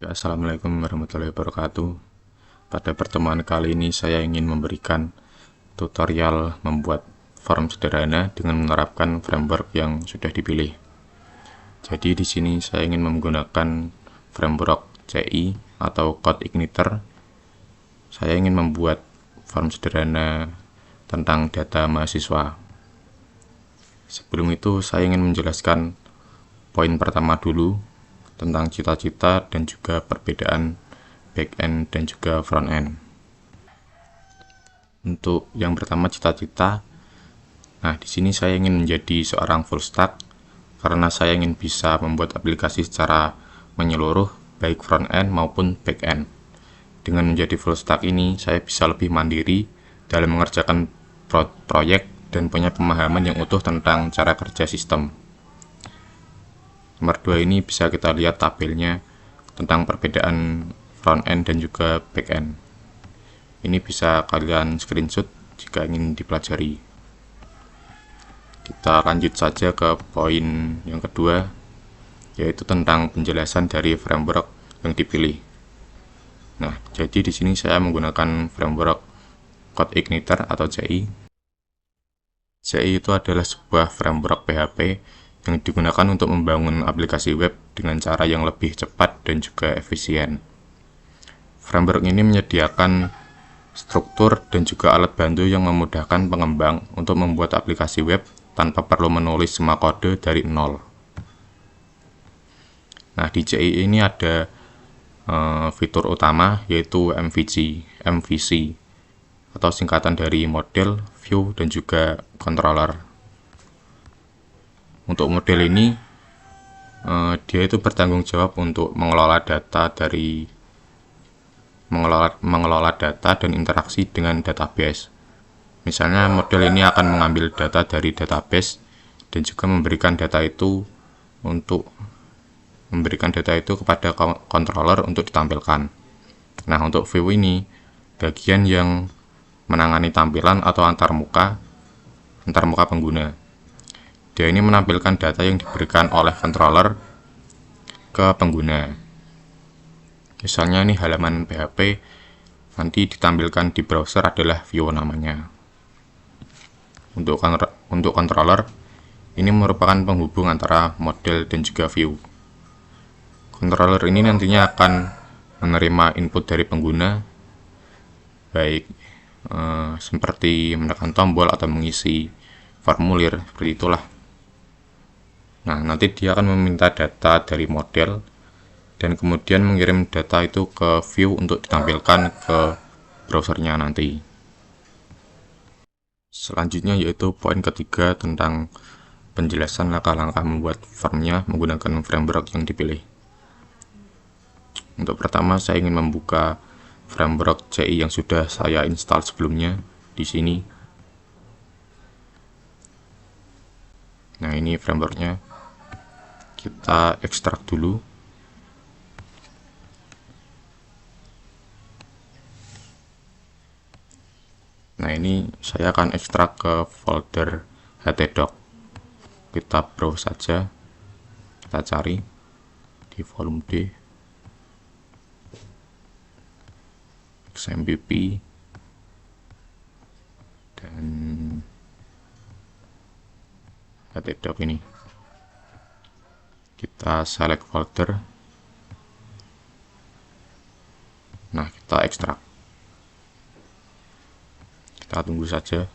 Assalamualaikum warahmatullahi wabarakatuh. Pada pertemuan kali ini saya ingin memberikan tutorial membuat form sederhana dengan menerapkan framework yang sudah dipilih. Jadi di sini saya ingin menggunakan framework CI atau CodeIgniter. Saya ingin membuat form sederhana tentang data mahasiswa. Sebelum itu saya ingin menjelaskan poin pertama dulu tentang cita-cita dan juga perbedaan back-end dan juga front-end. Untuk yang pertama cita-cita, nah di sini saya ingin menjadi seorang full stack karena saya ingin bisa membuat aplikasi secara menyeluruh baik front-end maupun back-end. Dengan menjadi full stack ini, saya bisa lebih mandiri dalam mengerjakan proyek dan punya pemahaman yang utuh tentang cara kerja sistem. Nomor 2 ini bisa kita lihat tabelnya tentang perbedaan front-end dan juga back-end. Ini bisa kalian screenshot jika ingin dipelajari. Kita lanjut saja ke poin yang kedua, yaitu tentang penjelasan dari framework yang dipilih. Nah, jadi di sini saya menggunakan framework CodeIgniter atau CI. CI itu adalah sebuah framework PHP yang digunakan untuk membangun aplikasi web dengan cara yang lebih cepat dan juga efisien. Framework ini menyediakan struktur dan juga alat bantu yang memudahkan pengembang untuk membuat aplikasi web tanpa perlu menulis semua kode dari nol. Nah, di CI ini ada fitur utama yaitu MVC atau singkatan dari model, view, dan juga controller. Untuk model ini, dia itu bertanggung jawab untuk mengelola data dan interaksi dengan database. Misalnya model ini akan mengambil data dari database dan juga memberikan data itu kepada controller untuk ditampilkan. Nah, untuk view ini bagian yang menangani tampilan atau antarmuka pengguna. Dia ini menampilkan data yang diberikan oleh controller ke pengguna. Misalnya ini halaman PHP nanti ditampilkan di browser adalah view namanya. Untuk controller, ini merupakan penghubung antara model dan juga view. Controller ini nantinya akan menerima input dari pengguna, baik seperti menekan tombol atau mengisi formulir, seperti itulah. Nah, nanti dia akan meminta data dari model dan kemudian mengirim data itu ke view untuk ditampilkan ke browsernya nanti. Selanjutnya yaitu poin ketiga tentang penjelasan langkah-langkah membuat formnya menggunakan framework yang dipilih. Untuk pertama, saya ingin membuka framework CI yang sudah saya install sebelumnya di sini. Nah, ini frameworknya. Kita ekstrak dulu. Nah, ini saya akan ekstrak ke folder htdoc. Kita browse saja. Kita cari di volume D. XMPP dan htdoc ini. Kita select folder. Nah, kita ekstrak. Kita tunggu saja.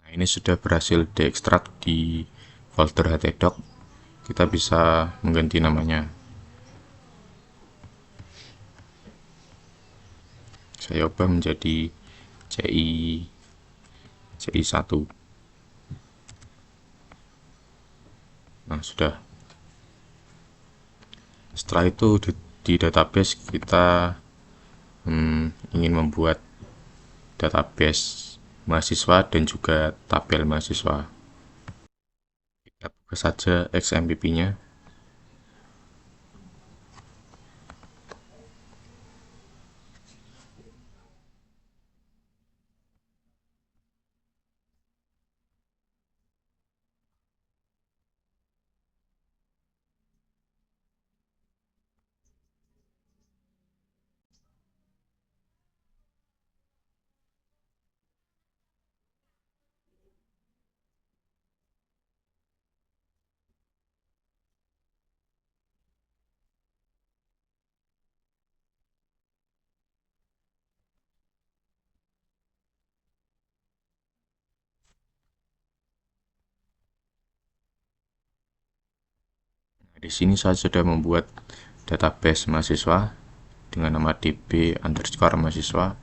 Nah, ini sudah berhasil diekstrak di folder htdoc. Kita bisa mengganti namanya. Saya ubah menjadi CI1. Nah, sudah. Setelah itu di database kita ingin membuat database mahasiswa dan juga tabel mahasiswa. Kita buka saja XMPP-nya. Di sini saya sudah membuat database mahasiswa dengan nama db_mahasiswa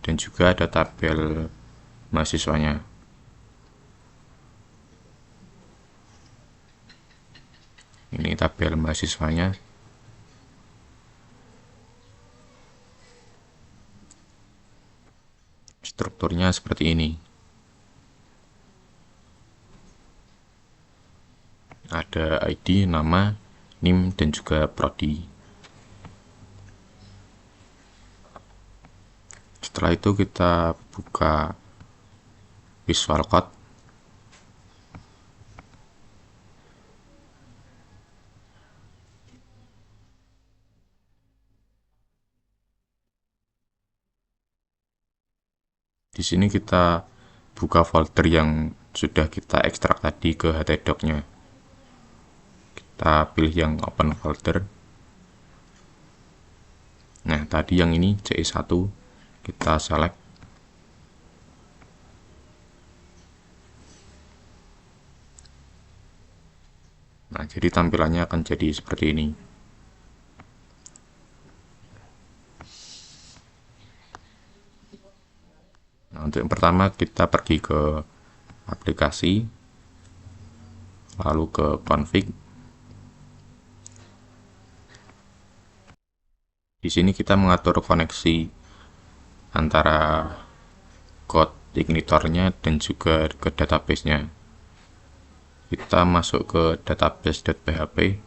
dan juga ada tabel mahasiswanya. Ini tabel mahasiswanya. Strukturnya seperti ini. Ada ID, nama, NIM, dan juga prodi. Setelah itu kita buka Visual Code. Di sini kita buka folder yang sudah kita ekstrak tadi ke htdoc-nya. Kita pilih yang open folder. Nah, tadi yang ini CI1 kita select. Nah, jadi tampilannya akan jadi seperti ini. Nah, untuk yang pertama kita pergi ke aplikasi, lalu ke config. Di sini kita mengatur koneksi antara code ignitornya dan juga ke database-nya. Kita masuk ke database.php.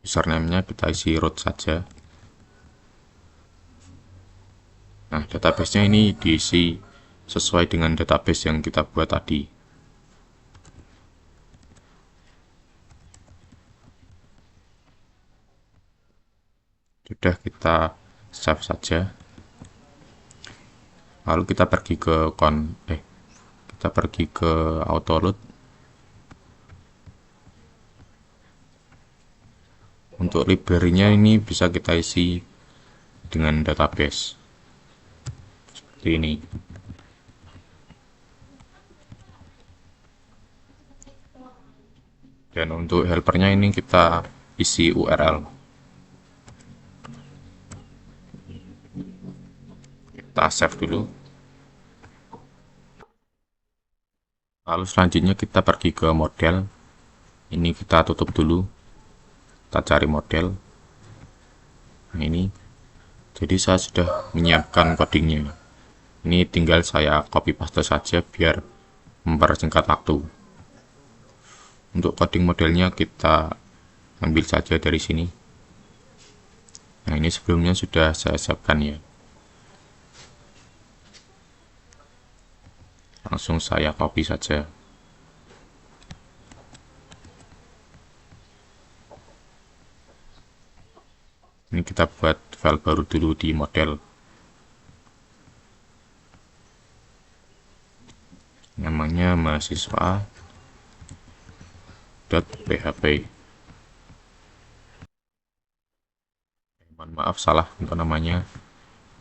Username-nya kita isi root saja. Nah, database-nya ini diisi sesuai dengan database yang kita buat tadi. Sudah, kita save saja. Lalu kita pergi ke autoload. Untuk library-nya ini bisa kita isi dengan database seperti ini. Dan untuk helpernya ini kita isi URL. Kita save dulu. Lalu selanjutnya kita pergi ke model. Ini kita tutup dulu. Kita cari model. Nah, ini. Jadi saya sudah menyiapkan codingnya. Ini tinggal saya copy paste saja biar mempersingkat waktu. Untuk coding modelnya kita ambil saja dari sini. Nah, ini sebelumnya sudah saya siapkan ya. Langsung saya copy saja. Ini kita buat file baru dulu di model. Namanya mahasiswa.php. Mohon maaf salah untuk namanya.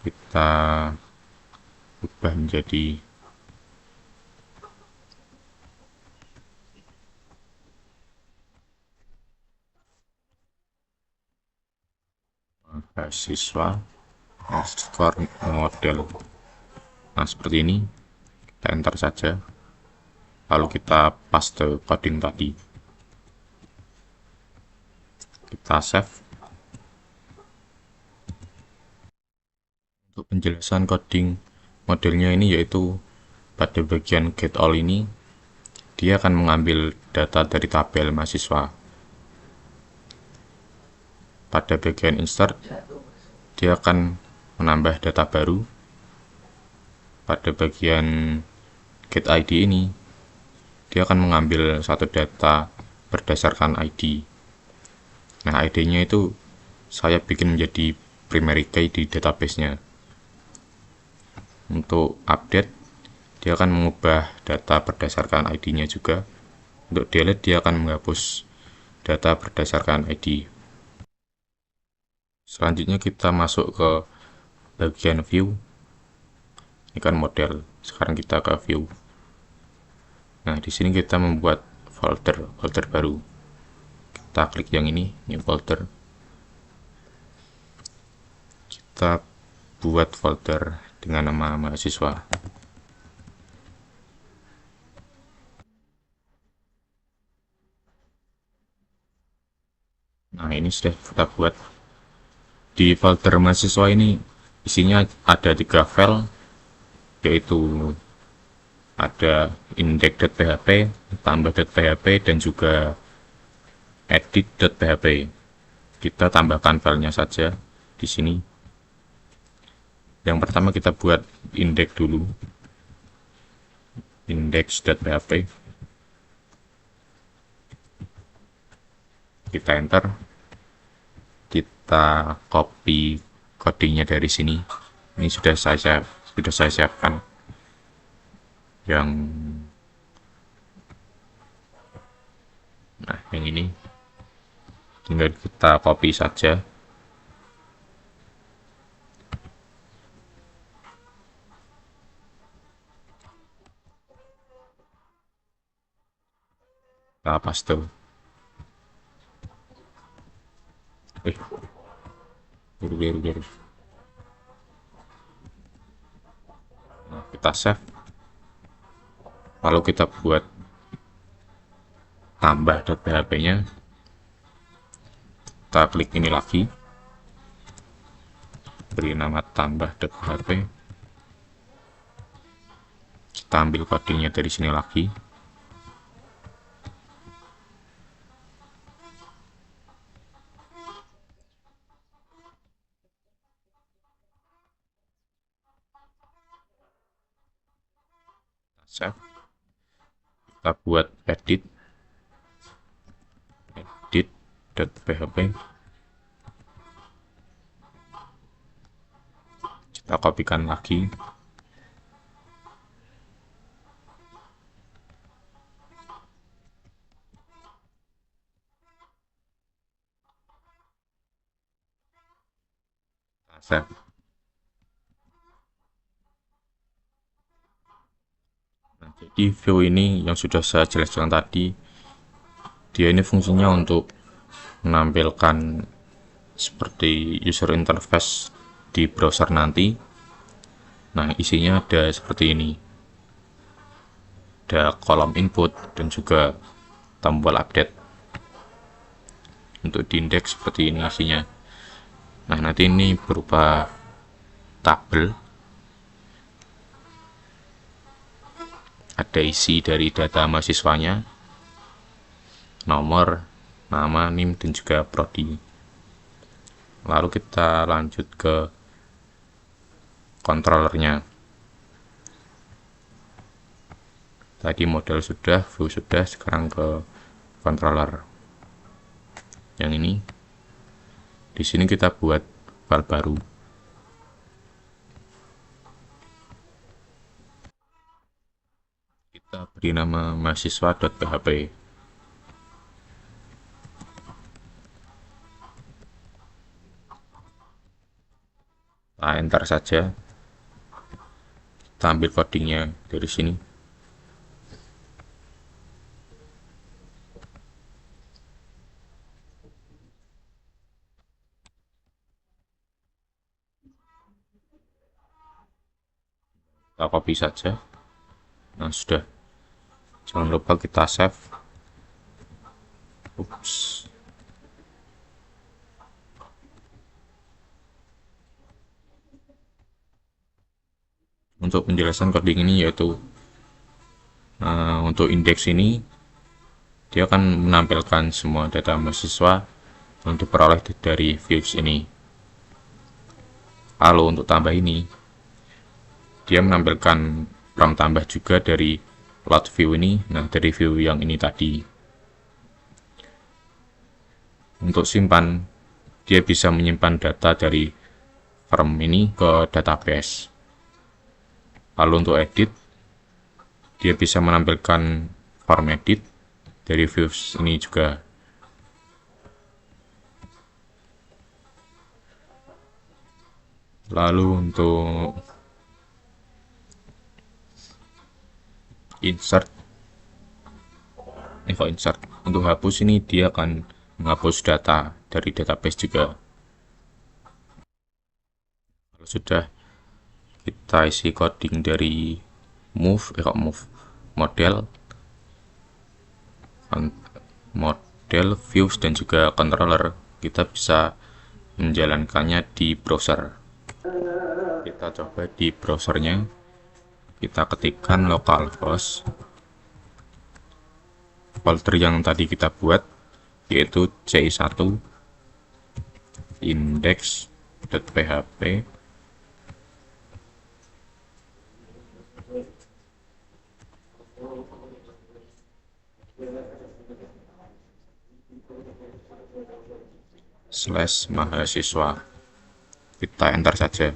Kita ubah menjadi mahasiswa underscore model. Nah, seperti ini. Kita enter saja, lalu kita paste coding tadi, kita save. Untuk penjelasan coding modelnya ini, yaitu pada bagian get all ini dia akan mengambil data dari tabel mahasiswa. Pada bagian insert dia akan menambah data baru. Pada bagian get ID ini dia akan mengambil satu data berdasarkan ID. Nah, ID-nya itu saya bikin menjadi primary key di database-nya. Untuk update, dia akan mengubah data berdasarkan ID-nya juga. Untuk delete, dia akan menghapus data berdasarkan ID. Selanjutnya kita masuk ke bagian view. Ini kan model. Sekarang kita ke view. Nah, di sini kita membuat folder baru. Kita klik yang ini, new folder. Kita buat folder dengan nama mahasiswa. Nah, ini sudah kita buat. Di folder mahasiswa ini isinya ada 3 file, yaitu ada index.php, tambah.php, dan juga edit.php. Kita tambahkan filenya saja di sini. Yang pertama kita buat index dulu, index.php. Kita enter, kita copy codingnya dari sini. Ini sudah saya siapkan. Yang ini tinggal kita copy saja. Kita paste. Biru. Nah, kita save. Lalu kita buat tambah.php-nya. Kita klik ini lagi, beri nama tambah.php. Kita ambil codingnya dari sini lagi. Save. Kita buat edit.php. Kita kopikan lagi. Save. Nah, jadi view ini yang sudah saya jelaskan tadi, dia ini fungsinya untuk menampilkan seperti user interface di browser nanti. Nah, isinya ada seperti ini. Ada kolom input dan juga tombol update. Untuk di index seperti ini isinya. Nah, nanti ini berupa tabel. Ada isi dari data mahasiswanya, nomor, nama, NIM, dan juga prodi. Lalu kita lanjut ke controllernya. Tadi model sudah, view sudah, sekarang ke controller. Yang ini, di sini kita buat file baru. Kita beri nama mahasiswa.php. Kita enter saja. Kita ambil codingnya dari sini. kita copy saja. Nah, sudah. Jangan lupa kita save. Ups. Untuk penjelasan coding ini yaitu untuk indeks ini dia akan menampilkan semua data mahasiswa yang diperoleh dari views ini. Lalu untuk tambah ini, dia menampilkan from tambah juga dari load view ini, nah dari view yang ini tadi. Untuk simpan, dia bisa menyimpan data dari from ini ke database. Lalu untuk edit, dia bisa menampilkan form edit dari views ini juga. Lalu untuk insert, untuk hapus ini dia akan menghapus data dari database juga. Kalau sudah, kita isi coding dari move model views dan juga controller. Kita bisa menjalankannya di browser. Kita coba di browsernya, kita ketikkan localhost folder yang tadi kita buat, yaitu ci1 index.php /mahasiswa. Kita enter saja.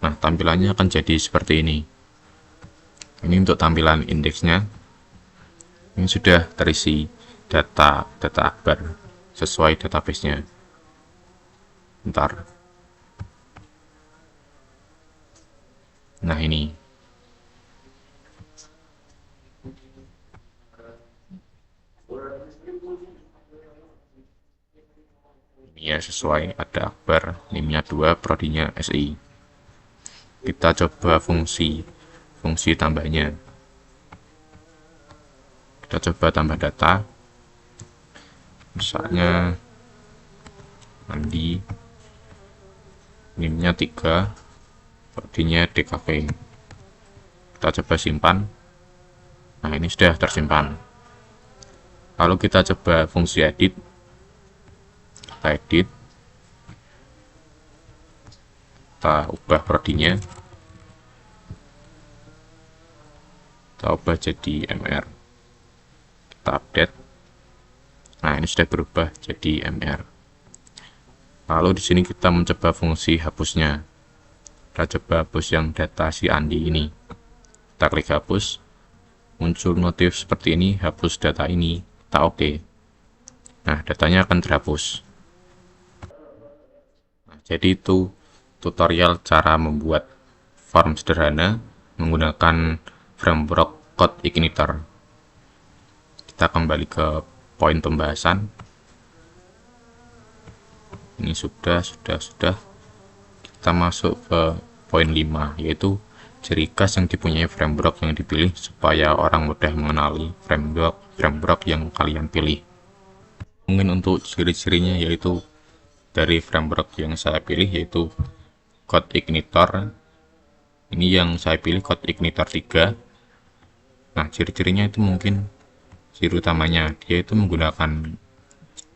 Nah, tampilannya akan jadi seperti ini. Ini untuk tampilan indeksnya. Ini sudah terisi data akbar sesuai database-nya. Bentar. Nah, ini. Ya, sesuai, ada akbar, NIM-nya 2, prodinya SI. Kita coba fungsi tambahnya. Kita coba tambah data, misalnya Andi, NIM-nya 3, prodinya DKV. Kita coba simpan. Nah, ini sudah tersimpan. Lalu kita coba fungsi edit. Kita edit, kita ubah prodinya, kita ubah jadi MR, kita update. Nah, ini sudah berubah jadi MR. Lalu di sini kita mencoba fungsi hapusnya. Kita coba hapus yang data si Andi ini. Kita klik hapus, muncul notif seperti ini, hapus data ini. Kita oke. Nah, datanya akan terhapus. Jadi itu tutorial cara membuat form sederhana menggunakan framework CodeIgniter. Kita kembali ke poin pembahasan. Ini sudah. Kita masuk ke poin 5, yaitu ciri khas yang dipunyai framework yang dipilih supaya orang mudah mengenali framework yang kalian pilih. Mungkin untuk ciri-cirinya yaitu dari framework yang saya pilih yaitu CodeIgniter. Ini yang saya pilih CodeIgniter 3. Nah, ciri-cirinya itu mungkin ciri utamanya dia itu menggunakan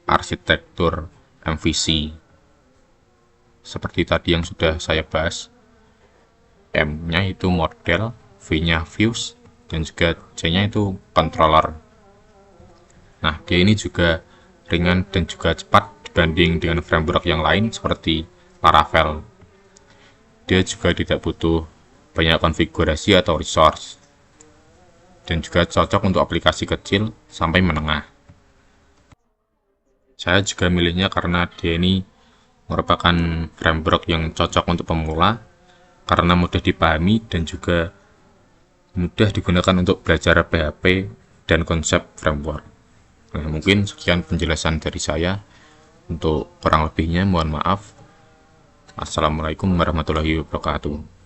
arsitektur MVC. Seperti tadi yang sudah saya bahas. M-nya itu model, V-nya views, dan juga C-nya itu controller. Nah, dia ini juga ringan dan juga cepat dibanding dengan framework yang lain seperti Laravel. Dia juga tidak butuh banyak konfigurasi atau resource, dan juga cocok untuk aplikasi kecil sampai menengah. Saya juga milihnya karena dia ini merupakan framework yang cocok untuk pemula, karena mudah dipahami dan juga mudah digunakan untuk belajar PHP dan konsep framework. Nah, mungkin sekian penjelasan dari saya. Untuk kurang lebihnya mohon maaf. Assalamualaikum warahmatullahi wabarakatuh.